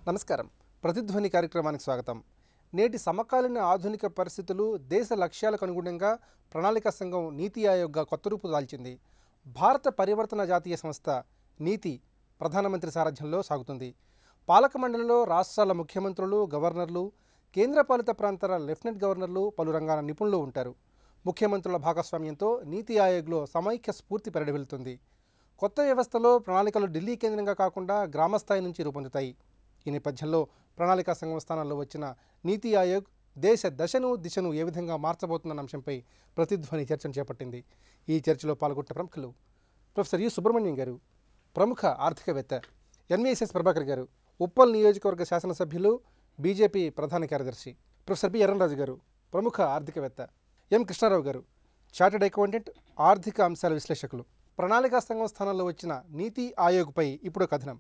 నమస్కారం. ప్రతిధ్వని కార్యక్రమానికి స్వాగతం. నేటి సమకాలీన ఆధునిక పరిస్థితులు, దేశ లక్ష్యాలకు అనుగుణంగా ప్రణాళికా సంఘం నీతి ఆయోగ్గా కొత్త రూపు దాల్చింది. భారత పరివర్తన జాతీయ సంస్థ నీతి ప్రధానమంత్రి సారథ్యంలో సాగుతుంది. పాలక మండలిలో రాష్ట్రాల ముఖ్యమంత్రులు, గవర్నర్లు, కేంద్రపాలిత ప్రాంతాల లెఫ్టినెంట్ గవర్నర్లు, పలు రంగాల నిపుణులు ఉంటారు. ముఖ్యమంత్రుల భాగస్వామ్యంతో నీతి ఆయోగ్లో సమైక్య స్ఫూర్తి పెరడవిల్లుతుంది. కొత్త వ్యవస్థలో ప్రణాళికలు ఢిల్లీ కేంద్రంగా కాకుండా గ్రామస్థాయి నుంచి రూపొందుతాయి. ఈ నేపథ్యంలో ప్రణాళికా సంఘం స్థానంలో వచ్చిన నీతి ఆయోగ్ దేశ దశను దిశను ఏ విధంగా మార్చబోతున్న అంశంపై ప్రతిధ్వని చర్చను చేపట్టింది. ఈ చర్చలో పాల్గొన్న ప్రముఖులు ప్రొఫెసర్ యు సుబ్రహ్మణ్యం గారు, ప్రముఖ ఆర్థికవేత్త; ఎన్విఎస్ఎస్ ప్రభాకర్ గారు, ఉప్పల్ నియోజకవర్గ శాసనసభ్యులు, బీజేపీ ప్రధాన కార్యదర్శి; ప్రొఫెసర్ బి ఎర్రనరాజు గారు, ప్రముఖ ఆర్థికవేత్త; ఎం కృష్ణారావు గారు, చార్టెడ్ అకౌంటెంట్, ఆర్థిక అంశాల విశ్లేషకులు. ప్రణాళికా సంఘం స్థానంలో వచ్చిన నీతి ఆయోగ్పై ఇప్పుడు కథనం.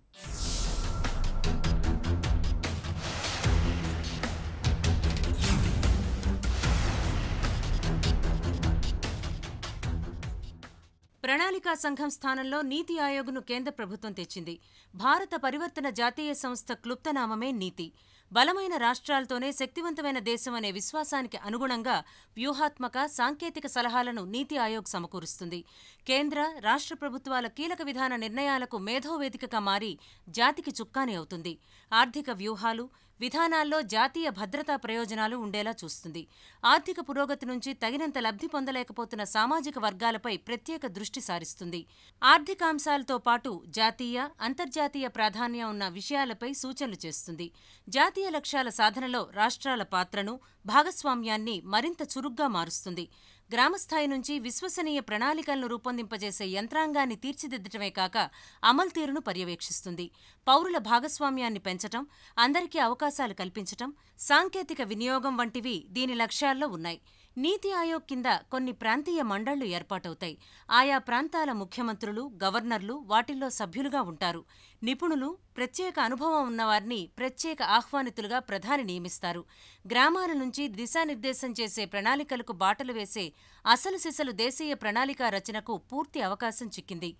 ప్రణాళికా సంఘం స్థానంలో నీతి ఆయోగ్ను కేంద్ర ప్రభుత్వం తెచ్చింది. భారత పరివర్తన జాతీయ సంస్థ క్లుప్తనామమే నీతి. బలమైన రాష్ట్రాలతోనే శక్తివంతమైన దేశం అనే విశ్వాసానికి అనుగుణంగా వ్యూహాత్మక, సాంకేతిక సలహాలను నీతి ఆయోగ్ సమకూరుస్తుంది. కేంద్ర, రాష్ట్ర ప్రభుత్వాల కీలక విధాన నిర్ణయాలకు మేధోవేదికగా మారి జాతికి చుక్కాని అవుతుంది. ఆర్థిక వ్యూహాలు, విధానాల్లో జాతీయ భద్రతా ప్రయోజనాలు ఉండేలా చూస్తుంది. ఆర్థిక పురోగతి నుంచి తగినంత లబ్ధి పొందలేకపోతున్న సామాజిక వర్గాలపై ప్రత్యేక దృష్టి సారిస్తుంది. ఆర్థికాంశాలతో పాటు జాతీయ, అంతర్జాతీయ ప్రాధాన్యం ఉన్న విషయాలపై సూచనలు చేస్తుంది. జాతీయ లక్ష్యాల సాధనలో రాష్ట్రాల పాత్రను, భాగస్వామ్యాన్ని మరింత చురుగ్గా మారుస్తుంది. గ్రామస్థాయి నుంచి విశ్వసనీయ ప్రణాళికలను రూపొందింపజేసే యంత్రాంగాన్ని తీర్చిదిద్దటమే కాక అమలు తీరును పర్యవేక్షిస్తుంది. పౌరుల భాగస్వామ్యాన్ని పెంచటం, అందరికీ అవకాశాలు కల్పించటం, సాంకేతిక వినియోగం వంటివి దీని లక్ష్యాల్లో ఉన్నాయి. నీతి ఆయోగ్ కింద కొన్ని ప్రాంతీయ మండళ్లు ఏర్పాటవుతాయి. ఆయా ప్రాంతాల ముఖ్యమంత్రులు, గవర్నర్లు వాటిల్లో సభ్యులుగా ఉంటారు. నిపుణులు, ప్రత్యేక అనుభవం ఉన్నవారిని ప్రత్యేక ఆహ్వానితులుగా ప్రధాని నియమిస్తారు. గ్రామాల నుంచి దిశానిర్దేశం చేసే ప్రణాళికలకు బాటలు వేసే అసలు సిసలు దేశీయ ప్రణాళికా రచనకు పూర్తి అవకాశం చిక్కింది.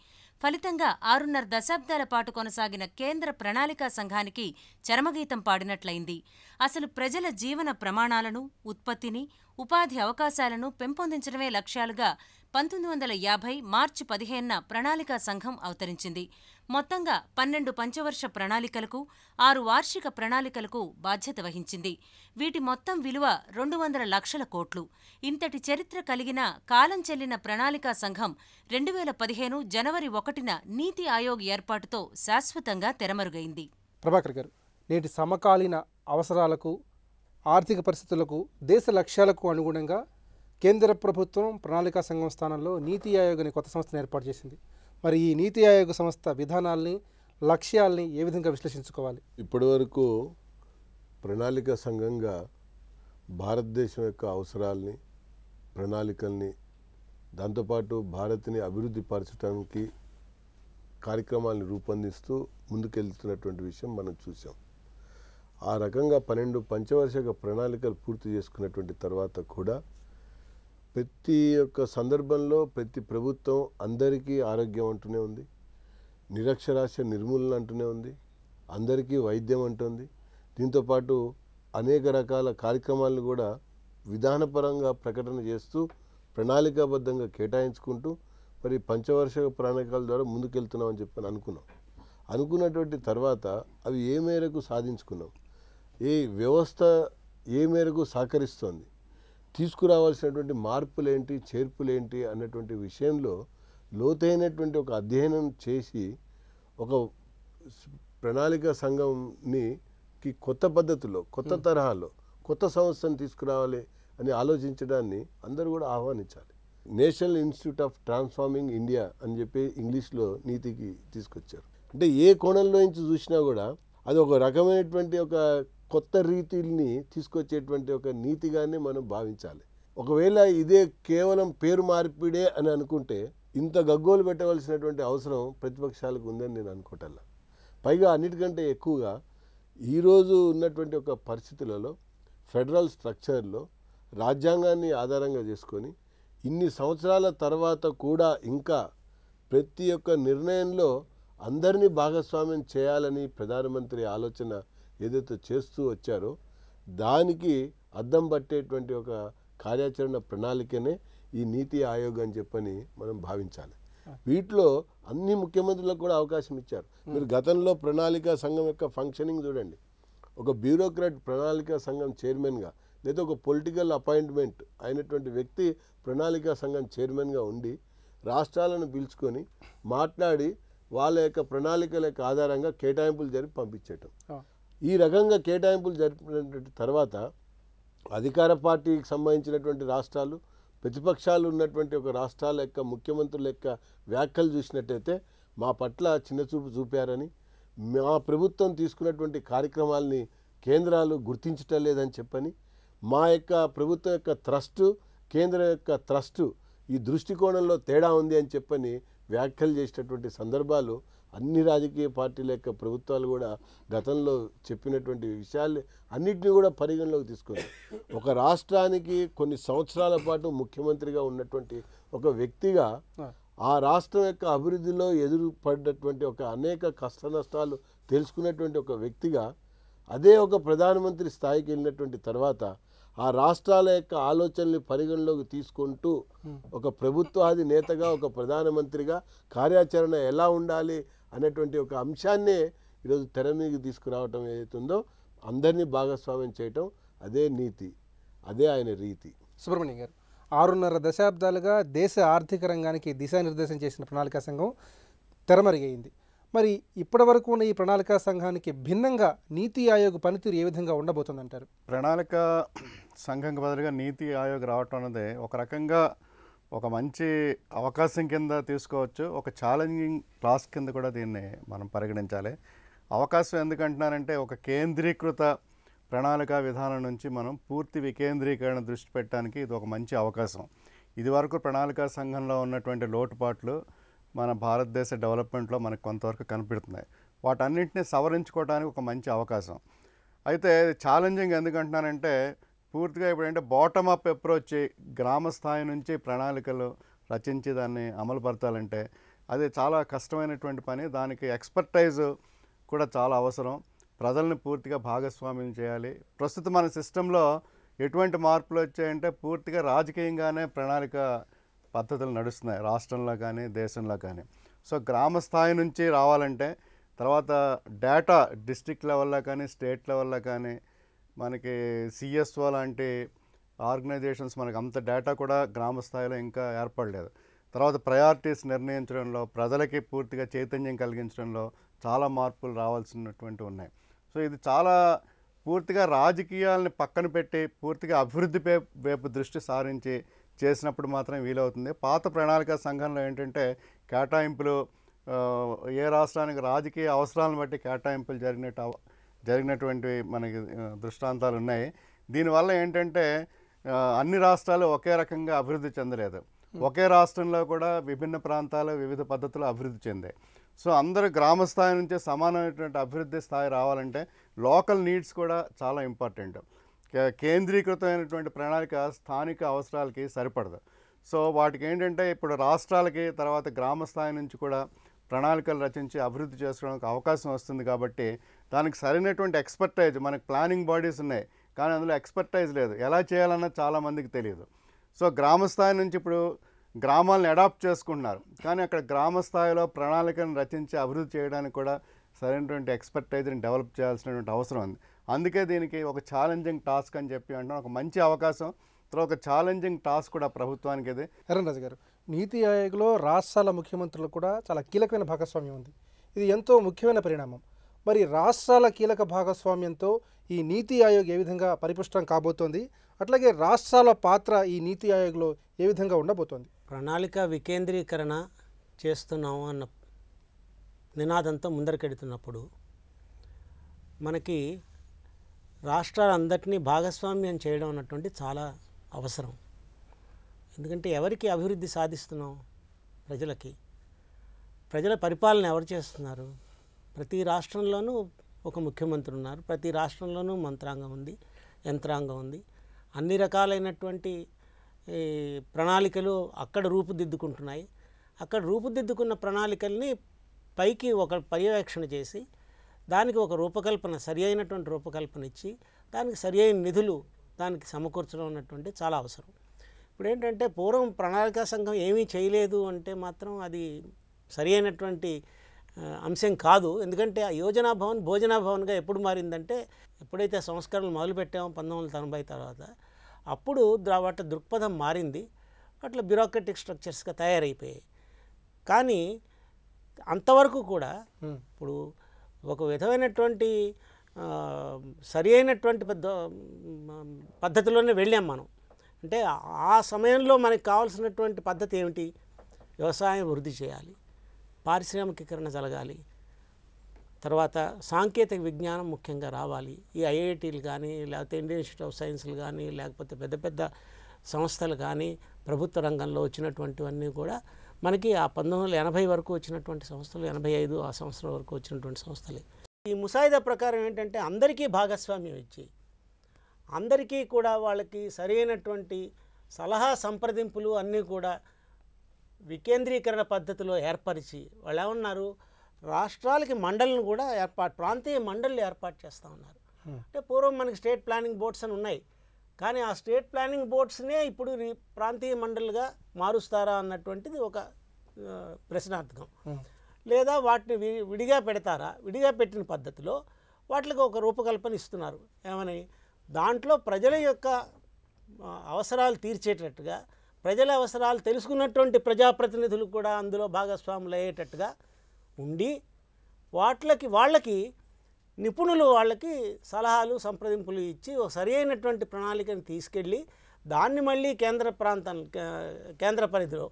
ఫలితంగా 6.5 దశాబ్దాల పాటు కొనసాగిన కేంద్ర ప్రణాళికా సంఘానికి చరమగీతం పాడినట్లయింది. అసలు ప్రజల జీవన ప్రమాణాలను, ఉత్పత్తిని, ఉపాధి అవకాశాలను పెంపొందించడమే లక్ష్యాలుగా 1950 మార్చి 15న ప్రణాళికా సంఘం అవతరించింది. మొత్తంగా 12 పంచవర్ష ప్రణాళికలకు, 6 వార్షిక ప్రణాళికలకు బాధ్యత వహించింది. వీటి మొత్తం విలువ 200 లక్షల కోట్లు. ఇంతటి చరిత్ర కలిగిన, కాలం చెల్లిన ప్రణాళికా సంఘం 2015 జనవరి 1న నీతి ఆయోగ్ ఏర్పాటుతో శాశ్వతంగా తెరమరుగైంది. ప్రభాకర్ గారు, నేటి సమకాలీన అవసరాలకు, ఆర్థిక పరిస్థితులకు, దేశ లక్ష్యాలకు అనుగుణంగా కేంద్ర ప్రభుత్వం ప్రణాళికా సంఘం స్థానంలో నీతి ఆయోగ్ అనే కొత్త సంస్థను ఏర్పాటు చేసింది. మరి ఈ నీతి ఆయోగ్ సంస్థ విధానాల్ని, లక్ష్యాల్ని ఏ విధంగా విశ్లేషించుకోవాలి? ఇప్పటివరకు ప్రణాళికా సంఘంగా భారతదేశం యొక్క అవసరాల్ని, ప్రణాళికల్ని, దాంతోపాటు భారత్ని అభివృద్ధి పరచడానికి కార్యక్రమాలను రూపొందిస్తూ ముందుకెళ్తున్నటువంటి విషయం మనం చూసాం. ఆ రకంగా 12 పంచవార్షిక ప్రణాళికలు పూర్తి చేసుకున్నటువంటి తర్వాత కూడా ప్రతి ఒక్క సందర్భంలో ప్రతి ప్రభుత్వం అందరికీ ఆరోగ్యం అంటూనే ఉంది, నిరక్షరాస్యత నిర్మూలన అంటూనే ఉంది, అందరికీ వైద్యం అంటుంది. దీంతోపాటు అనేక రకాల కార్యక్రమాలను కూడా విధానపరంగా ప్రకటన చేస్తూ ప్రణాళికాబద్ధంగా కేటాయించుకుంటూ మరి పంచవార్షిక ప్రణాళికల ద్వారా ముందుకెళ్తున్నామని చెప్పి అనుకున్నటువంటి తర్వాత అవి ఏ మేరకు సాధించుకున్నాం, ఏ వ్యవస్థ ఏ మేరకు సహకరిస్తోంది, తీసుకురావాల్సినటువంటి మార్పులేంటి, చేర్పులేంటి అన్నటువంటి విషయంలో లోతైనటువంటి ఒక అధ్యయనం చేసి ఒక ప్రణాళికా సంఘంకి కొత్త పద్ధతిలో, కొత్త తరహాలో, కొత్త సంస్థను తీసుకురావాలి అని ఆలోచించడాన్ని అందరూ కూడా ఆహ్వానించాలి. National institute of transforming India అని చెప్పి ఇంగ్లీష్లో నీతికి తీసుకొచ్చారు. అంటే ఏ కోణంలో నుంచి చూసినా కూడా అది ఒక రకమైనటువంటి ఒక కొత్త రీతిని తీసుకొచ్చేటువంటి ఒక నీతిగానే మనం భావించాలి. ఒకవేళ ఇదే కేవలం పేరు మార్పిడే అని అనుకుంటే ఇంత గగ్గోలు పెట్టవలసినటువంటి అవసరం ప్రతిపక్షాలకు ఉందని నేను అనుకోవటల్లా. పైగా అన్నిటికంటే ఎక్కువగా ఈరోజు ఉన్నటువంటి ఒక పరిస్థితులలో ఫెడరల్ స్ట్రక్చర్లో రాజ్యాంగాన్ని ఆధారంగా చేసుకొని ఇన్ని సంవత్సరాల తర్వాత కూడా ఇంకా ప్రతి ఒక్క నిర్ణయంలో అందరినీ భాగస్వామ్యం చేయాలని ప్రధానమంత్రి ఆలోచన ఏదైతే చేస్తూ వచ్చారో దానికి అద్దం పట్టేటువంటి ఒక కార్యాచరణ ప్రణాళికనే ఈ నీతి ఆయోగ్ అని చెప్పని మనం భావించాలి. వీటిలో అన్ని ముఖ్యమంత్రులకు కూడా అవకాశం ఇచ్చారు. మీరు గతంలో ప్రణాళికా సంఘం యొక్క ఫంక్షనింగ్ చూడండి. ఒక బ్యూరోక్రాట్ ప్రణాళికా సంఘం చైర్మన్గా లేదా ఒక పొలిటికల్ అపాయింట్మెంట్ అయినటువంటి వ్యక్తి ప్రణాళికా సంఘం చైర్మన్గా ఉండి రాష్ట్రాలను పిలుచుకొని మాట్లాడి వాళ్ళ యొక్క ప్రణాళికల యొక్క ఆధారంగా కేటాయింపులు జరిపి పంపించేయటం. ఈ రకంగా కేటాయింపులు జరిపినటువంటి తర్వాత అధికార పార్టీకి సంబంధించినటువంటి రాష్ట్రాలు, ప్రతిపక్షాలు ఉన్నటువంటి ఒక రాష్ట్రాల యొక్క ముఖ్యమంత్రుల యొక్క వ్యాఖ్యలు చూసినట్టయితే మా పట్ల చిన్నచూపు చూపారని, మా ప్రభుత్వం తీసుకున్నటువంటి కార్యక్రమాలని కేంద్రాలు గుర్తించటం లేదని చెప్పని, మా యొక్క ప్రభుత్వం యొక్క థ్రస్ట్, కేంద్రం యొక్క థ్రస్ట్ ఈ దృష్టికోణంలో తేడా ఉంది అని చెప్పని వ్యాఖ్యలు చేసినటువంటి సందర్భాలు అన్ని రాజకీయ పార్టీల యొక్క ప్రభుత్వాలు కూడా గతంలో చెప్పినటువంటి విషయాలు అన్నింటినీ కూడా పరిగణలోకి తీసుకున్నారు. ఒక రాష్ట్రానికి కొన్ని సంవత్సరాల పాటు ముఖ్యమంత్రిగా ఉన్నటువంటి ఒక వ్యక్తిగా ఆ రాష్ట్రం యొక్క అభివృద్ధిలో ఎదురుపడ్డటువంటి ఒక అనేక కష్ట నష్టాలు తెలుసుకున్నటువంటి ఒక వ్యక్తిగా అదే ఒక ప్రధానమంత్రి స్థాయికి వెళ్ళినటువంటి తర్వాత ఆ రాష్ట్రాల యొక్క ఆలోచనల్ని పరిగణలోకి తీసుకుంటూ ఒక ప్రభుత్వాది నేతగా, ఒక ప్రధానమంత్రిగా కార్యాచరణ ఎలా ఉండాలి అనేటువంటి ఒక అంశాన్నే ఈరోజు తెర మీదకి తీసుకురావటం ఏదైతుందో అందరినీ భాగస్వామ్యం చేయటం, అదే నీతి, అదే ఆయన రీతి. సుబ్రహ్మణ్యం గారు, 6.5 దశాబ్దాలుగా దేశ ఆర్థిక రంగానికి దిశానిర్దేశం చేసిన ప్రణాళికా సంఘం తెరమరుగైంది. మరి ఇప్పటి వరకు ఉన్న ఈ ప్రణాళికా సంఘానికి భిన్నంగా నీతి ఆయోగ్ పనితీరు ఏ విధంగా ఉండబోతుందంటారు? ప్రణాళిక సంఘంకి బదులుగా నీతి ఆయోగ్ రావటం అనేది ఒక రకంగా ఒక మంచి అవకాశం కింద తీసుకోవచ్చు, ఒక ఛాలెంజింగ్ టాస్క్ కింద కూడా దీన్ని మనం పరిగణించాలి. అవకాశం ఎందుకంటున్నానంటే ఒక కేంద్రీకృత ప్రణాళికా విధానం నుంచి మనం పూర్తి వికేంద్రీకరణ దృష్టి పెట్టడానికి ఇది ఒక మంచి అవకాశం. ఇదివరకు ప్రణాళికా సంఘంలో ఉన్నటువంటి లోటుపాట్లు మన భారతదేశ డెవలప్మెంట్లో మనకు కొంతవరకు కనిపెడుతున్నాయి. వాటన్నింటినీ సవరించుకోవడానికి ఒక మంచి అవకాశం. అయితే ఛాలెంజింగ్ ఎందుకంటున్నానంటే పూర్తిగా ఇప్పుడంటే బాటమ్ అప్ అప్రోచ్, గ్రామ స్థాయి నుంచి ప్రణాళికలు రచించి దాన్ని అమలుపరచాలంటే అది చాలా కష్టమైనటువంటి పని. దానికి ఎక్స్పర్టైజ్ కూడా చాలా అవసరం. ప్రజల్ని పూర్తిగా భాగస్వామ్యం చేయాలి. ప్రస్తుతం మన సిస్టంలో ఎటువంటి మార్పులు వచ్చాయంటే పూర్తిగా రాజకీయంగానే ప్రణాళిక పద్ధతులు నడుస్తున్నాయి రాష్ట్రంలో కానీ దేశంలో కానీ. సో గ్రామ స్థాయి నుంచి రావాలంటే తర్వాత డేటా డిస్ట్రిక్ట్ లెవెల్లో కానీ స్టేట్ లెవెల్లో కానీ మనకి సిఎస్ఓ లాంటి ఆర్గనైజేషన్స్ మనకు అంత డేటా కూడా గ్రామ స్థాయిలో ఇంకా ఏర్పడలేదు. తర్వాత ప్రయారిటీస్ నిర్ణయించడంలో, ప్రజలకి పూర్తిగా చైతన్యం కలిగించడంలో చాలా మార్పులు రావాల్సినటువంటి ఉన్నాయి. సో ఇది చాలా పూర్తిగా రాజకీయాలని పక్కన పెట్టి పూర్తిగా అభివృద్ధి వైపు దృష్టి సారించి చేసినప్పుడు మాత్రం వీలవుతుంది. పాత ప్రణాళికా సంఘంలో ఏంటంటే కేటాయింపులు ఏ రాష్ట్రానికి రాజకీయ అవసరాలను బట్టి కేటాయింపులు జరిగినటువంటి మనకి దృష్టాంతాలు ఉన్నాయి. దీనివల్ల ఏంటంటే అన్ని రాష్ట్రాలు ఒకే రకంగా అభివృద్ధి చెందలేదు. ఒకే రాష్ట్రంలో కూడా విభిన్న ప్రాంతాలు వివిధ పద్ధతులు అభివృద్ధి చెందాయి. సో అందరూ గ్రామ స్థాయి నుంచే సమానమైనటువంటి అభివృద్ధి స్థాయి రావాలంటే లోకల్ నీడ్స్ కూడా చాలా ఇంపార్టెంట్. కేంద్రీకృతమైనటువంటి ప్రణాళిక స్థానిక అవసరాలకి సరిపడదు. సో వాటికి ఏంటంటే ఇప్పుడు రాష్ట్రాలకి తర్వాత గ్రామ స్థాయి నుంచి కూడా ప్రణాళికలు రచించి అభివృద్ధి చేసుకోవడానికి అవకాశం వస్తుంది. కాబట్టి దానికి సరైనటువంటి ఎక్స్పర్టైజ్, మనకి ప్లానింగ్ బాడీస్ ఉన్నాయి కానీ అందులో ఎక్స్పర్టైజ్ లేదు, ఎలా చేయాలన్నది చాలామందికి తెలియదు. సో గ్రామ స్థాయి నుంచి ఇప్పుడు గ్రామాలను అడాప్ట్ చేసుకుంటున్నారు కానీ అక్కడ గ్రామ స్థాయిలో ప్రణాళికను రచించి అభివృద్ధి చేయడానికి కూడా సరైనటువంటి ఎక్స్పర్టైజ్ని డెవలప్ చేయాల్సినటువంటి అవసరం ఉంది. అందుకే దీనికి ఒక ఛాలెంజింగ్ టాస్క్ అని చెప్పి అంటున్నాం. ఒక మంచి అవకాశం, తర్వాత ఒక ఛాలెంజింగ్ టాస్క్ కూడా ప్రభుత్వానికి ఇది. ఎర్రన్ రాజు గారు, నీతి ఆయోగ్లో రాష్ట్రాల ముఖ్యమంత్రులు కూడా చాలా కీలకమైన భాగస్వామ్యం ఉంది. ఇది ఎంతో ముఖ్యమైన పరిణామం. మరి రాష్ట్రాల కీలక భాగస్వామ్యంతో ఈ నీతి ఆయోగ్ ఏ విధంగా పరిపుష్టం కాబోతోంది, అట్లాగే రాష్ట్రాల పాత్ర ఈ నీతి ఆయోగ్లో ఏ విధంగా ఉండబోతోంది? ప్రణాళిక వికేంద్రీకరణ చేస్తున్నాము అన్న నినాదంతో ముందరికెడుతున్నప్పుడు మనకి రాష్ట్రాలందరినీ భాగస్వామ్యం చేయడం అన్నటువంటి చాలా అవసరం. ఎందుకంటే ఎవరికి అభివృద్ధి సాధిస్తున్నాం? ప్రజలకి. ప్రజల పరిపాలన ఎవరు చేస్తున్నారు? ప్రతి రాష్ట్రంలోనూ ఒక ముఖ్యమంత్రి ఉన్నారు, ప్రతి రాష్ట్రంలోనూ మంత్రాంగం ఉంది, యంత్రాంగం ఉంది. అన్ని రకాలైనటువంటి ప్రణాళికలు అక్కడ రూపుదిద్దుకుంటున్నాయి. అక్కడ రూపుదిద్దుకున్న ప్రణాళికల్ని పైకి ఒక పర్యవేక్షణ చేసి దానికి ఒక రూపకల్పన, సరి అయినటువంటి రూపకల్పన ఇచ్చి దానికి సరి అయిన నిధులు దానికి సమకూర్చడం అన్నటువంటి చాలా అవసరం. ఇప్పుడు ఏంటంటే పూర్వం ప్రణాళికా సంఘం ఏమీ చేయలేదు అంటే మాత్రం అది సరి అయినటువంటి అంశం కాదు. ఎందుకంటే ఆ యోజనా భవన్ భోజనా భవన్గా ఎప్పుడు మారిందంటే ఎప్పుడైతే సంస్కరణలు మొదలుపెట్టామో 1990 తర్వాత అప్పుడు వాటి దృక్పథం మారింది, అట్లా బ్యూరోక్రటిక్ స్ట్రక్చర్స్గా తయారైపోయాయి. కానీ అంతవరకు కూడా ఇప్పుడు ఒక విధమైనటువంటి సరి అయినటువంటి పద్ధతిలోనే వెళ్ళాం మనం. అంటే ఆ సమయంలో మనకు కావాల్సినటువంటి పద్ధతి ఏమిటి? వ్యవసాయం వృద్ధి చేయాలి, పారిశ్రామికీకరణ జరగాలి, తర్వాత సాంకేతిక విజ్ఞానం ముఖ్యంగా రావాలి. ఈ ఐఐటీలు కానీ లేకపోతే ఇండియన్ ఇన్స్టిట్యూట్ ఆఫ్ సైన్స్లు కానీ లేకపోతే పెద్ద పెద్ద సంస్థలు కానీ ప్రభుత్వ రంగంలో వచ్చినటువంటివన్నీ కూడా మనకి ఆ 1980 వరకు వచ్చినటువంటి సంస్థలు, 85 ఆ సంవత్సరం వరకు వచ్చినటువంటి సంస్థలే. ఈ ముసాయిదా ప్రకారం ఏంటంటే అందరికీ భాగస్వామ్యం ఇచ్చి అందరికీ కూడా వాళ్ళకి సరైనటువంటి సలహా సంప్రదింపులు అన్నీ కూడా వికేంద్రీకరణ పద్ధతిలో ఏర్పరిచి వాళ్ళు ఏమన్నారు, రాష్ట్రాలకి మండలిని కూడా ప్రాంతీయ మండళ్ళు ఏర్పాటు చేస్తూ ఉన్నారు. అంటే పూర్వం మనకి స్టేట్ ప్లానింగ్ బోర్డ్స్ అని ఉన్నాయి, కానీ ఆ స్టేట్ ప్లానింగ్ బోర్డ్స్నే ఇప్పుడు ప్రాంతీయ మండలిగా మారుస్తారా అన్నటువంటిది ఒక ప్రశ్నార్థకం. లేదా వాటిని విడిగా పెడతారా? విడిగా పెట్టిన పద్ధతిలో వాటికి ఒక రూపకల్పన ఇస్తున్నారు. ఏమని? దాంట్లో ప్రజల యొక్క అవసరాలు తీర్చేటట్టుగా, ప్రజల అవసరాలు తెలుసుకున్నటువంటి ప్రజాప్రతినిధులు కూడా అందులో భాగస్వాములు అయ్యేటట్టుగా ఉండి వాళ్ళకి నిపుణులు వాళ్ళకి సలహాలు సంప్రదింపులు ఇచ్చి ఒక సరి అయినటువంటి ప్రణాళికను తీసుకెళ్ళి దాన్ని మళ్ళీ కేంద్ర పరిధిలో,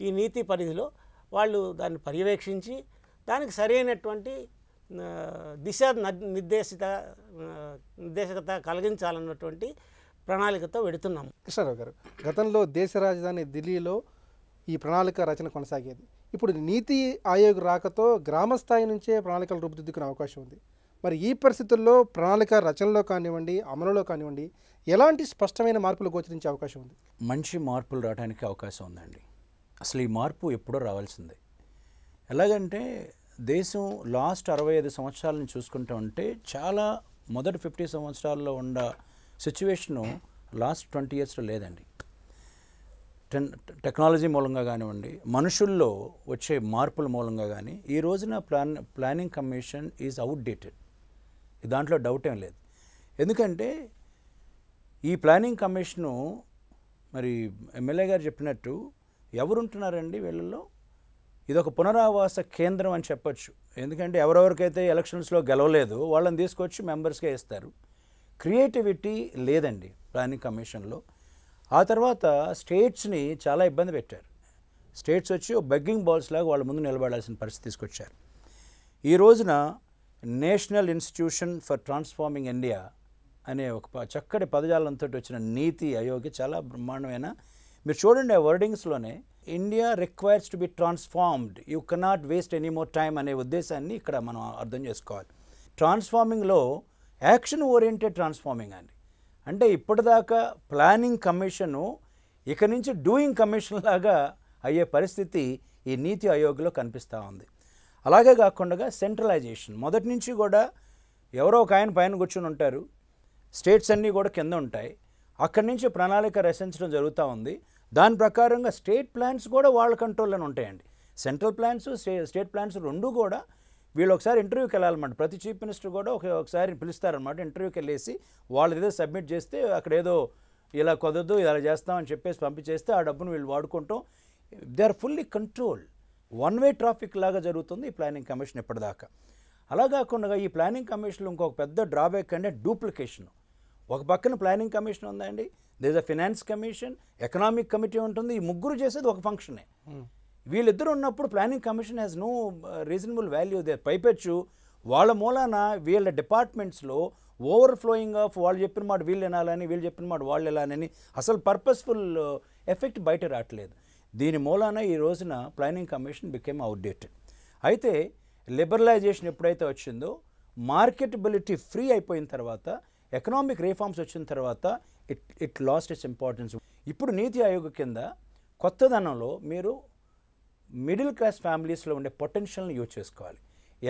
ఈ నీతి పరిధిలో వాళ్ళు దాన్ని పర్యవేక్షించి దానికి సరైనటువంటి నిర్దేశకత కలిగించాలన్నటువంటి ప్రణాళికతో వెడుతున్నాము. కృష్ణారావు గారు, గతంలో దేశ రాజధాని ఢిల్లీలో ఈ ప్రణాళిక రచన కొనసాగేది. ఇప్పుడు నీతి ఆయోగ్ రాకతో గ్రామ స్థాయి నుంచే ప్రణాళికలు రూపుదిద్దుకునే అవకాశం ఉంది. మరి ఈ పరిస్థితుల్లో ప్రణాళిక రచనలో కానివ్వండి, అమలులో కానివ్వండి, ఎలాంటి స్పష్టమైన మార్పులు గోచరించే అవకాశం ఉంది? మంచి మార్పులు రావడానికి అవకాశం ఉందండి. అసలు ఈ మార్పు ఎప్పుడో రావాల్సిందే. ఎలాగంటే దేశం లాస్ట్ 65 సంవత్సరాలను చూసుకుంటూ ఉంటే చాలా మొదటి 50 సంవత్సరాల్లో ఉన్న సిచ్యువేషను లాస్ట్ 20 ఇయర్స్లో లేదండి. టెక్నాలజీ మూలంగా కానివ్వండి, మనుషుల్లో వచ్చే మార్పుల మూలంగా కానీ ఈ రోజున ప్లానింగ్ కమిషన్ ఈజ్ అవుట్డేటెడ్. దాంట్లో డౌట్ ఏం లేదు. ఎందుకంటే ఈ ప్లానింగ్ కమిషను మరి ఎమ్మెల్యే గారు చెప్పినట్టు ఎవరుంటున్నారండి వీళ్ళల్లో? ఇదొక పునరావాస కేంద్రం అని చెప్పొచ్చు. ఎందుకంటే ఎవరెవరికైతే ఎలక్షన్స్లో గెలవలేదు వాళ్ళని తీసుకొచ్చి మెంబర్స్గా ఇస్తారు. క్రియేటివిటీ లేదండి ప్లానింగ్ కమిషన్లో. ఆ తర్వాత స్టేట్స్ని చాలా ఇబ్బంది పెట్టారు. స్టేట్స్ వచ్చి బెగ్గింగ్ బాల్స్ లాగా వాళ్ళ ముందు నిలబడాల్సిన పరిస్థితి తీసుకొచ్చారు. ఈ రోజున national institution for transforming India అనే ఒక చక్కటి పదజాలంతో వచ్చిన నీతి ఆయోగ్ చాలా బ్రహ్మాండమైన, మీరు చూడండి ఆ వర్డింగ్స్లోనే India requires to be transformed, you cannot waste any more time అనే ఉద్దేశాన్ని ఇక్కడ మనం అర్థం చేసుకోవాలి. ట్రాన్స్ఫార్మింగ్లో యాక్షన్ ఓరియంటెడ్ ట్రాన్స్ఫార్మింగ్ అండి. అంటే ఇప్పటిదాకా ప్లానింగ్ కమిషను ఇక నుంచి డూయింగ్ కమిషన్ లాగా అయ్యే పరిస్థితి ఈ నీతి ఆయోగ్లో కనిపిస్తూ ఉంది. అలాగే కాకుండా సెంట్రలైజేషన్ మొదటి నుంచి కూడా ఎవరో ఒక ఆయన పైన కూర్చొని ఉంటారు, స్టేట్స్ అన్నీ కూడా కింద ఉంటాయి. అక్కడి నుంచి ప్రణాళిక రచించడం జరుగుతూ ఉంది. దాని ప్రకారంగా స్టేట్ ప్లాన్స్ కూడా వాళ్ళ కంట్రోల్లోనే ఉంటాయండి. సెంట్రల్ ప్లాన్స్, స్టేట్ ప్లాన్స్ రెండు కూడా వీళ్ళు ఒకసారి ఇంటర్వ్యూకి వెళ్ళాలన్నమాట. ప్రతి చీఫ్ మినిస్టర్ కూడా ఒకసారి పిలుస్తారనమాట. ఇంటర్వ్యూకి వెళ్ళేసి వాళ్ళు ఏదో సబ్మిట్ చేస్తే అక్కడ ఏదో ఇలా కుదరదు ఇలా చేస్తామని చెప్పేసి పంపించేస్తే ఆ డబ్బును వీళ్ళు వాడుకుంటాం. They are fully control. One way traffic లాగా జరుగుతుంది ఈ ప్లానింగ్ కమిషన్ ఇప్పటిదాకా. అలా కాకుండా ఈ ప్లానింగ్ కమిషన్లో ఇంకొక పెద్ద డ్రాబ్యాక్ అంటే డూప్లికేషన్. ఒక పక్కన ప్లానింగ్ కమిషన్ ఉందండి, there is a finance commission, economic committee ఉంటుంది. ఈ ముగ్గురు చేసేది ఒక ఫంక్షనే. వీళ్ళిద్దరు ఉన్నప్పుడు planning commission has no reasonable value. They పైపెచ్చు వాళ్ళ మూలాన వీళ్ళ డిపార్ట్మెంట్స్లో ఓవర్ఫ్లోయింగ్ ఆఫ్ వాళ్ళు చెప్పిన మాట వీళ్ళు వినాలని, వీళ్ళు చెప్పిన మాట వాళ్ళు వినాలని, అసలు పర్పస్ఫుల్ ఎఫెక్ట్ బయట రావట్లేదు. దీని మూలాన ఈ రోజున ప్లానింగ్ కమిషన్ బికేమ్ అవుట్డేటెడ్. అయితే లిబరలైజేషన్ ఎప్పుడైతే వచ్చిందో, మార్కెటబిలిటీ ఫ్రీ అయిపోయిన తర్వాత, ఎకనామిక్ రిఫార్మ్స్ వచ్చిన తర్వాత ఇట్ లాస్ట్ ఇట్స్ ఇంపార్టెన్స్. ఇప్పుడు నీతి ఆయోగ్ కింద కొత్తదనంలో మీరు మిడిల్ క్లాస్ ఫ్యామిలీస్లో ఉండే పొటెన్షియల్ని యూజ్ చేసుకోవాలి.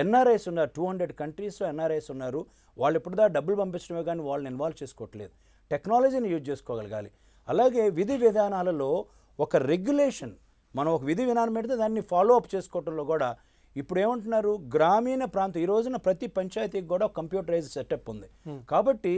ఎన్ఆర్ఐస్ ఉన్నారు, 200 కంట్రీస్లో ఎన్ఆర్ఐస్ ఉన్నారు. వాళ్ళు ఇప్పుడుదా డబ్బులు పంపించడమే కానీ వాళ్ళని ఇన్వాల్వ్ చేసుకోవట్లేదు. టెక్నాలజీని యూజ్ చేసుకోగలగాలి. అలాగే విధి విధానాలలో ఒక రెగ్యులేషన్, మనం ఒక విధి విధానం పెడితే దాన్ని ఫాలో అప్ చేసుకోవటంలో కూడా ఇప్పుడు ఏమంటున్నారు, గ్రామీణ ప్రాంతం ఈ రోజున ప్రతి పంచాయతీకి కూడా కంప్యూటరైజ్డ్ సెటప్ ఉంది. కాబట్టి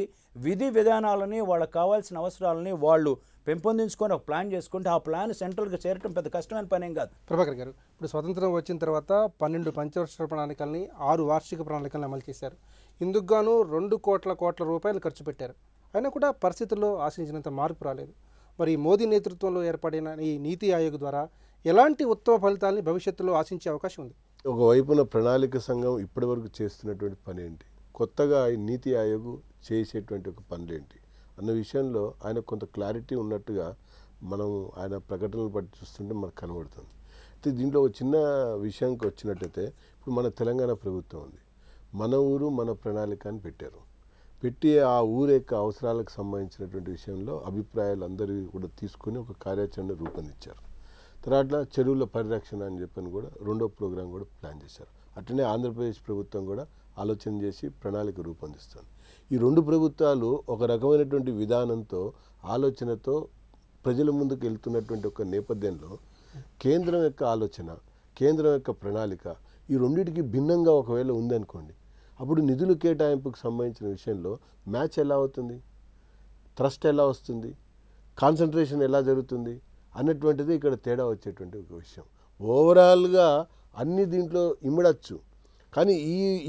విధి విధానాలని వాళ్ళకి కావాల్సిన అవసరాలని వాళ్ళు పెంపొందించుకొని ఒక ప్లాన్ చేసుకుంటే ఆ ప్లాన్ సెంట్రల్గా చేరటం పెద్ద కష్టమైన పని ఏం కాదు. ప్రభాకర్ గారు, ఇప్పుడు స్వతంత్రం వచ్చిన తర్వాత 12 పంచవర్ష ప్రణాళికల్ని 6 వార్షిక ప్రణాళికలను అమలు చేశారు. ఇందుకు గాను 2 కోట్ల రూపాయలు ఖర్చు పెట్టారు. అయినా కూడా పరిస్థితుల్లో ఆశించినంత మార్పు రాలేదు. మరి మోదీ నేతృత్వంలో ఏర్పడిన ఈ నీతి ఆయోగ్ ద్వారా ఎలాంటి ఉత్తమ ఫలితాలని భవిష్యత్తులో ఆశించే అవకాశం ఉంది? ఒకవైపున ప్రణాళిక సంఘం ఇప్పటివరకు చేస్తున్నటువంటి పని ఏంటి, కొత్తగా ఈ నీతి ఆయోగ్ చేసేటువంటి ఒక పనులేంటి అన్న విషయంలో ఆయన కొంత క్లారిటీ ఉన్నట్టుగా మనం ఆయన ప్రకటనలు బట్టి చూస్తుంటే మనకు కనబడుతుంది. అయితే దీంట్లో ఒక చిన్న విషయానికి వచ్చినట్టయితే ఇప్పుడు మన తెలంగాణ ప్రభుత్వం ఉంది, మన ఊరు మన ప్రణాళిక అని పెట్టి ఆ ఊరు యొక్క అవసరాలకు సంబంధించినటువంటి విషయంలో అభిప్రాయాలు అందరూ కూడా తీసుకొని ఒక కార్యాచరణ రూపొందించారు. తర్వాత చెరువుల పరిరక్షణ అని చెప్పని కూడా 2వ ప్రోగ్రాం కూడా ప్లాన్ చేశారు. అట్లనే ఆంధ్రప్రదేశ్ ప్రభుత్వం కూడా ఆలోచన చేసి ప్రణాళిక రూపొందిస్తుంది. ఈ 2 ప్రభుత్వాలు ఒక రకమైనటువంటి విధానంతో ఆలోచనతో ప్రజల ముందుకు వెళ్తున్నటువంటి ఒక నేపథ్యంలో కేంద్రం యొక్క ఆలోచన, కేంద్రం యొక్క ప్రణాళిక ఈ రెండింటికి భిన్నంగా ఒకవేళ ఉందనుకోండి, అప్పుడు నిధుల కేటాయింపుకు సంబంధించిన విషయంలో మ్యాచ్ ఎలా అవుతుంది, ట్రస్ట్ ఎలా వస్తుంది, కాన్సన్ట్రేషన్ ఎలా జరుగుతుంది అన్నటువంటిది ఇక్కడ తేడా వచ్చేటువంటి ఒక విషయం. ఓవరాల్గా అన్ని దీంట్లో ఇమ్మడచ్చు, కానీ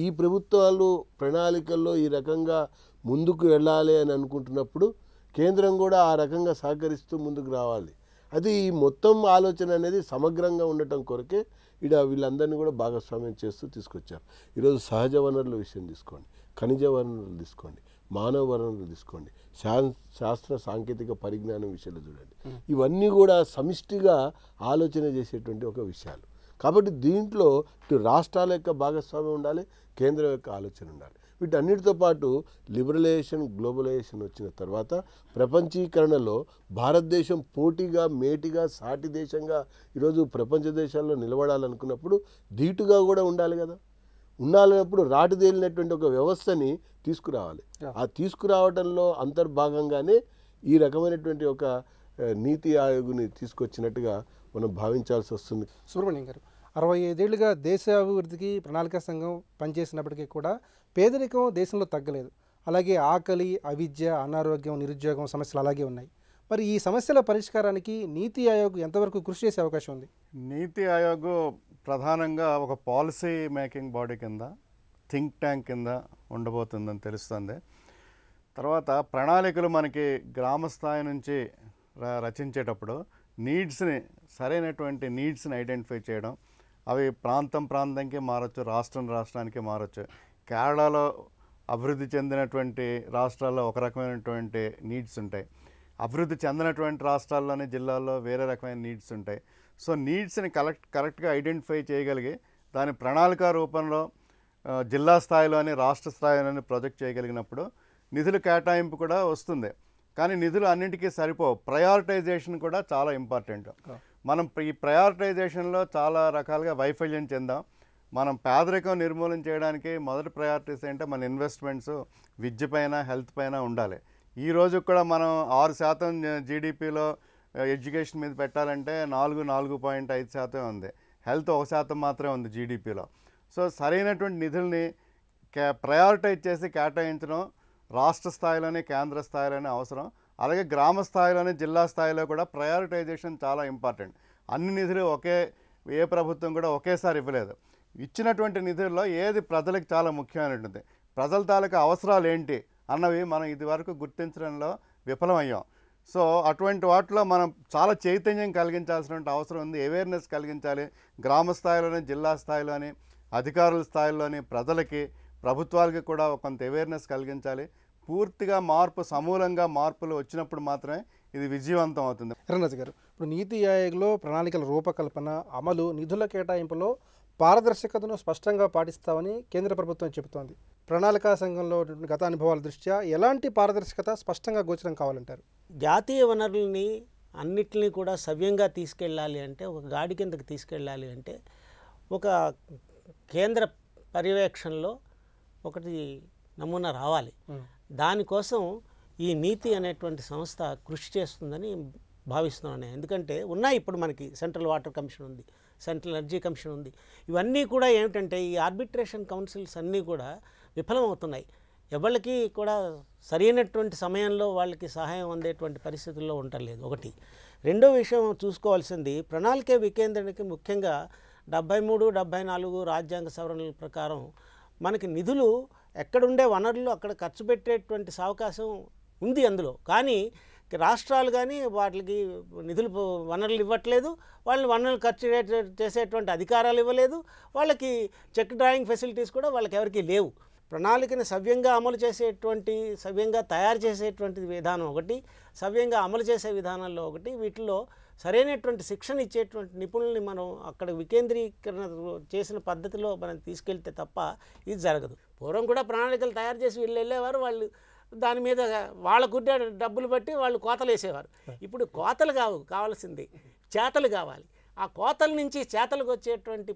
ఈ ప్రభుత్వాలు ప్రణాళికల్లో ఈ రకంగా ముందుకు వెళ్ళాలి అని అనుకుంటున్నప్పుడు కేంద్రం కూడా ఆ రకంగా సహకరిస్తూ ముందుకు రావాలి. అది ఈ మొత్తం ఆలోచన అనేది సమగ్రంగా ఉండటం కొరకే వీళ్ళందరినీ కూడా భాగస్వామ్యం చేస్తూ తీసుకొచ్చారు. ఈరోజు సహజ వనరుల విషయం తీసుకోండి, ఖనిజ వనరులు తీసుకోండి, మానవ వనరులు తీసుకోండి, శాస్త్ర సాంకేతిక పరిజ్ఞానం విషయాలు చూడండి, ఇవన్నీ కూడా సమిష్టిగా ఆలోచన చేసేటువంటి ఒక విషయాలు. కాబట్టి దీంట్లో ఇటు రాష్ట్రాల యొక్క భాగస్వామ్యం ఉండాలి, కేంద్రం యొక్క ఆలోచన ఉండాలి. వీటన్నిటితో పాటు లిబరలైజేషన్, గ్లోబలైజేషన్ వచ్చిన తర్వాత ప్రపంచీకరణలో భారతదేశం పోటీగా, మేటిగా, సాటి దేశంగా ఈరోజు ప్రపంచ దేశాల్లో నిలబడాలనుకున్నప్పుడు ధీటుగా కూడా ఉండాలి కదా. ఉండాలన్నప్పుడు రాటుదేలినటువంటి ఒక వ్యవస్థని తీసుకురావాలి. ఆ తీసుకురావడంలో అంతర్భాగంగానే ఈ రకమైనటువంటి ఒక నీతి ఆయోగ్ని తీసుకొచ్చినట్టుగా మనం భావించాల్సి వస్తుంది. సుబ్రహ్మణ్యం గారు, 65 ఏళ్లుగా దేశ అభివృద్ధికి ప్రణాళిక సంఘం పనిచేసినప్పటికీ కూడా పేదరికం దేశంలో తగ్గలేదు. అలాగే ఆకలి, అవిద్య, అనారోగ్యం, నిరుద్యోగం సమస్యలు అలాగే ఉన్నాయి. మరి ఈ సమస్యల పరిష్కారానికి నీతి ఆయోగ్ ఎంతవరకు కృషి చేసే అవకాశం ఉంది? నీతి ఆయోగ్ ప్రధానంగా ఒక పాలసీ మేకింగ్ బాడీ కింద, థింక్ ట్యాంక్ కింద ఉండబోతుందని తెలుస్తుంది. తర్వాత ప్రణాళికలు మనకి గ్రామ స్థాయి నుంచి రచించేటప్పుడు నీడ్స్ని, సరైనటువంటి నీడ్స్ని ఐడెంటిఫై చేయడం, అవి ప్రాంతంకి మారచ్చు, రాష్ట్రానికి మారచ్చు. కేరళలో అభివృద్ధి చెందినటువంటి రాష్ట్రాల్లో ఒక రకమైనటువంటి నీడ్స్ ఉంటాయి, అభివృద్ధి చెందినటువంటి రాష్ట్రాల్లోని జిల్లాల్లో వేరే రకమైన నీడ్స్ ఉంటాయి. సో నీడ్స్ని కరెక్ట్గా ఐడెంటిఫై చేయగలిగి దాని ప్రణాళిక రూపంలో జిల్లా స్థాయిలోని, రాష్ట్ర స్థాయిలోని ప్రొజెక్ట్ చేయగలిగినప్పుడు నిధుల కేటాయింపు కూడా వస్తుంది. కానీ నిధులు అన్నింటికీ సరిపోవు. ప్రయారిటైజేషన్ కూడా చాలా ఇంపార్టెంట్. మనం ఈ ప్రయారిటైజేషన్లో చాలా రకాలుగా వైఫల్యం చెందాం. మనం పేదరికం నిర్మూలన చేయడానికి మొదటి ప్రయారిటీస్ ఏంటంటే మన ఇన్వెస్ట్మెంట్స్ విద్య పైన, హెల్త్ పైన ఉండాలి. ఈ రోజు కూడా మనం 6% జీడిపిలో ఎడ్యుకేషన్ మీద పెట్టాలంటే 4.5% ఉంది. హెల్త్ 1% మాత్రమే ఉంది జీడిపిలో. సో సరైనటువంటి నిధుల్ని ప్రయారిటైజ్ చేసి కేటాయించడం రాష్ట్ర స్థాయిలోనే, కేంద్ర స్థాయిలోనే అవసరం. అలాగే గ్రామ స్థాయిలోనే, జిల్లా స్థాయిలో కూడా ప్రయారిటైజేషన్ చాలా ఇంపార్టెంట్. అన్ని నిధులు ఏ ప్రభుత్వం కూడా ఒకేసారి ఇవ్వలేదు. ఇచ్చినటువంటి నిధుల్లో ఏది ప్రజలకు చాలా ముఖ్యమైనటువంటి, ప్రజల తాలూకా అవసరాలు ఏంటి అన్నవి మనం ఇదివరకు గుర్తించడంలో విఫలమయ్యాం. సో అటువంటి వాటిలో మనం చాలా చైతన్యం కలిగించాల్సినటువంటి అవసరం ఉంది. అవేర్నెస్ కలిగించాలి. గ్రామ స్థాయిలోని, జిల్లా స్థాయిలోని, అధికారుల స్థాయిలోని ప్రజలకి, ప్రభుత్వాలకి కూడా కొంత అవేర్నెస్ కలిగించాలి. పూర్తిగా సమూలంగా మార్పులు వచ్చినప్పుడు మాత్రమే ఇది విజయవంతం అవుతుంది. ఎర్రరాజు గారు, ఇప్పుడు నీతి ఆయోగ్లో ప్రణాళికల రూపకల్పన, అమలు, నిధుల కేటాయింపులో పారదర్శకతను స్పష్టంగా పాటిస్తామని కేంద్ర ప్రభుత్వం చెబుతోంది. ప్రణాళికా సంఘంలో గత అనుభవాల దృష్ట్యా ఎలాంటి పారదర్శకత స్పష్టంగా గోచరం కావాలంటారు? జాతీయ వనరుల్ని అన్నిటినీ కూడా సవ్యంగా తీసుకెళ్ళాలి అంటే, ఒక గాడి కిందకి తీసుకెళ్ళాలి అంటే, ఒక కేంద్ర పర్యవేక్షణలో ఒకటి నమూనా రావాలి. దానికోసం ఈ నీతి అనేటువంటి సంస్థ కృషి చేస్తుందని భావిస్తున్నాను. ఎందుకంటే ఉన్నాయి ఇప్పుడు మనకి సెంట్రల్ వాటర్ కమిషన్ ఉంది, సెంట్రల్ ఎనర్జీ కమిషన్ ఉంది. ఇవన్నీ కూడా ఏమిటంటే ఈ ఆర్బిట్రేషన్ కౌన్సిల్స్ అన్నీ కూడా విఫలమవుతున్నాయి. ఎవరికి కూడా సరైనటువంటి సమయంలో వాళ్ళకి సహాయం అందేటువంటి పరిస్థితుల్లో ఉండలేదు. ఒకటి. రెండో విషయం చూసుకోవాల్సింది ప్రణాళిక వికేంద్రీకరణకి ముఖ్యంగా 73, 74 రాజ్యాంగ సవరణల ప్రకారం మనకి నిధులు ఎక్కడుండే వనరులు అక్కడ ఖర్చు పెట్టేటువంటి అవకాశం ఉంది అందులో. కానీ రాష్ట్రాలు కానీ వాటికి నిధులు వనరులు ఇవ్వట్లేదు, వాళ్ళని వనరులు ఖర్చు చేసేటువంటి అధికారాలు ఇవ్వలేదు, వాళ్ళకి చెక్ డ్రాయింగ్ ఫెసిలిటీస్ కూడా వాళ్ళకి ఎవరికీ లేవు. ప్రణాళికని సవ్యంగా అమలు చేసేటువంటి, సవ్యంగా తయారు చేసేటువంటి విధానం ఒకటి, సవ్యంగా అమలు చేసే విధానాల్లో ఒకటి, వీటిలో సరైనటువంటి శిక్షణ ఇచ్చేటువంటి నిపుణుల్ని మనం అక్కడ వికేంద్రీకరణ చేసిన పద్ధతిలో మనం తీసుకెళ్తే తప్ప ఇది జరగదు. పూర్వం కూడా ప్రణాళికలు తయారు చేసి వీళ్ళు వెళ్ళేవారు, వాళ్ళు దాని మీద వాళ్ళకు డబ్బులు బట్టి వాళ్ళు కోతలు వేసేవారు. ఇప్పుడు కోతలు కావాల్సింది చేతలు కావాలి. ఆ కోతల నుంచి చేతలకు వచ్చేటువంటి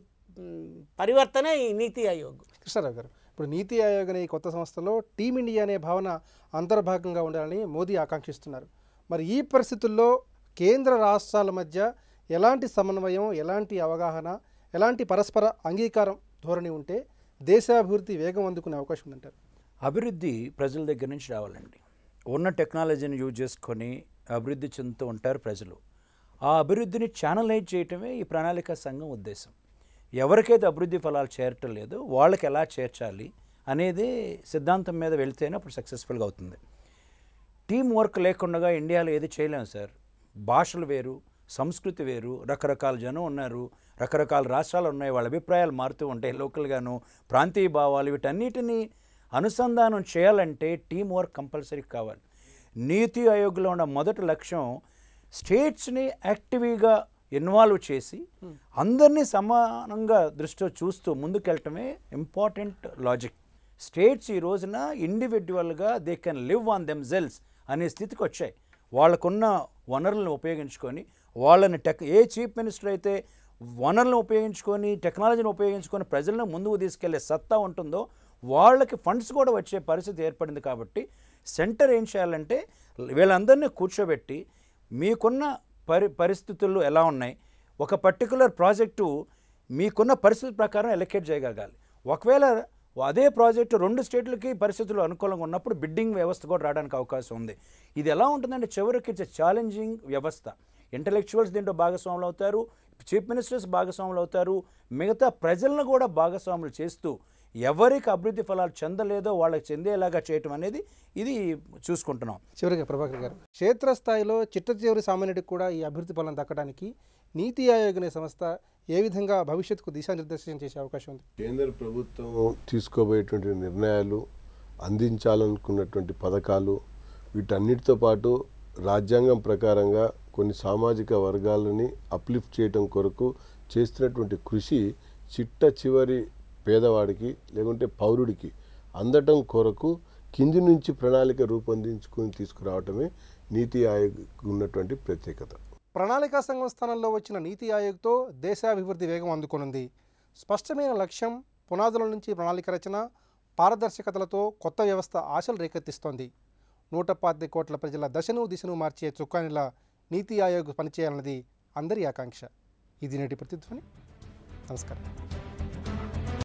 పరివర్తనే ఈ నీతి ఆయోగ్. కృష్ణారావు గారు, ఇప్పుడు నీతి ఆయోగ్ అనే ఈ కొత్త సంస్థలో టీమిండియా అనే భావన అంతర్భాగంగా ఉండాలని మోదీ ఆకాంక్షిస్తున్నారు. మరి ఈ పరిస్థితుల్లో కేంద్ర రాష్ట్రాల మధ్య ఎలాంటి సమన్వయం, ఎలాంటి అవగాహన, ఎలాంటి పరస్పర అంగీకారం ధోరణి ఉంటే దేశాభివృద్ధి వేగం అందుకునే అవకాశం ఉందంటారు? అభివృద్ధి ప్రజల దగ్గర నుంచి రావాలండి. ఉన్న టెక్నాలజీని యూజ్ చేసుకొని అభివృద్ధి చెందుతూ ఉంటారు ప్రజలు. ఆ అభివృద్ధిని ఛానలైజ్ చేయటమే ఈ ప్రణాళిక సంఘం ఉద్దేశం. ఎవరికైతే అభివృద్ధి ఫలాలు చేరటం లేదో వాళ్ళకి ఎలా చేర్చాలి అనేది సిద్ధాంతం మీద వెళ్తేనే అప్పుడు సక్సెస్ఫుల్గా అవుతుంది. టీం వర్క్ లేకుండా ఇండియాలో ఏది చేయలేము సార్. భాషలు వేరు, సంస్కృతి వేరు, రకరకాల జనం ఉన్నారు, రకరకాల రాష్ట్రాలు ఉన్నాయి, వాళ్ళ అభిప్రాయాలు మారుతూ ఉంటాయి, లోకల్గాను ప్రాంతీయ భావాలు, వీటన్నిటినీ అనుసంధానం చేయాలంటే టీం వర్క్ కంపల్సరీ కావాలి. నీతి ఆయోగ్లో ఉన్న మొదటి లక్ష్యం స్టేట్స్ని యాక్టివ్గా ఇన్వాల్వ్ చేసి అందరినీ సమానంగా దృష్టిలో చూస్తూ ముందుకెళ్ళటమే ఇంపార్టెంట్ లాజిక్. స్టేట్స్ ఈ రోజున ఇండివిజువల్గా they can live on themselves అనే స్థితికి వచ్చాయి. వాళ్ళకున్న వనరులను ఉపయోగించుకొని వాళ్ళని ఏ చీఫ్ మినిస్టర్ అయితే వనరులను ఉపయోగించుకొని టెక్నాలజీని ఉపయోగించుకొని ప్రజలను ముందుకు తీసుకెళ్లే సత్తా ఉంటుందో వాళ్ళకి ఫండ్స్ కూడా వచ్చే పరిస్థితి ఏర్పడింది. కాబట్టి సెంటర్ ఏం చేయాలంటే వీళ్ళందరినీ కూర్చోబెట్టి మీకున్న పరిస్థితులు ఎలా ఉన్నాయి, ఒక పర్టికులర్ ప్రాజెక్టు మీకున్న పరిస్థితి ప్రకారం ఎలకేట్ చేయగలగాలి. ఒకవేళ అదే ప్రాజెక్టు 2 స్టేట్లకి పరిస్థితులు అనుకూలంగా ఉన్నప్పుడు బిడ్డింగ్ వ్యవస్థ కూడా రావడానికి అవకాశం ఉంది. ఇది ఎలా ఉంటుందంటే చివరికి ఇట్స్ ఛాలెంజింగ్ వ్యవస్థ. ఇంటలెక్చువల్స్ దీంట్లో భాగస్వాములు అవుతారు, చీఫ్ మినిస్టర్స్ భాగస్వాములు అవుతారు, మిగతా ప్రజలను కూడా భాగస్వాములు చేస్తూ ఎవరికి అభివృద్ధి ఫలాలు చెందలేదో వాళ్ళకి చెందేలాగా చేయటం అనేది ఇది చూసుకుంటున్నాం. చివరిగా ప్రభాకర్ గారు, క్షేత్రస్థాయిలో చిట్ట చివరి సామాన్యుడికి కూడా ఈ అభివృద్ధి ఫలం దక్కడానికి నీతి ఆయోగ్ అనే సంస్థ ఏ విధంగా భవిష్యత్తుకు దిశానిర్దేశం చేసే అవకాశం ఉంది? కేంద్ర ప్రభుత్వం తీసుకోబోయేటువంటి నిర్ణయాలు, అందించాలనుకున్నటువంటి పథకాలు, వీటన్నిటితో పాటు రాజ్యాంగం ప్రకారంగా కొన్ని సామాజిక వర్గాలని అప్లిఫ్ట్ చేయటం కొరకు చేస్తున్నటువంటి కృషి చిట్ట చివరి పేదవాడికి లేకుంటే పౌరుడికి అందటం కొరకు కింది నుంచి ప్రణాళిక రూపొందించుకొని తీసుకురావటమే నీతి ఆయోగ్ ఉన్నటువంటి ప్రత్యేకత. ప్రణాళికా సంఘం స్థానంలో వచ్చిన నీతి ఆయోగ్తో దేశాభివృద్ధి వేగం అందుకొనుంది. స్పష్టమైన లక్ష్యం, పునాదుల నుంచి ప్రణాళిక రచన, పారదర్శకతలతో కొత్త వ్యవస్థ ఆశలు రేకెత్తిస్తోంది. 115 కోట్ల ప్రజల దశను దిశను మార్చే చుక్కానిలా నీతి ఆయోగ్ పనిచేయాలన్నది అందరి ఆకాంక్ష. ఇది నేటి ప్రతిధ్వని. నమస్కారం.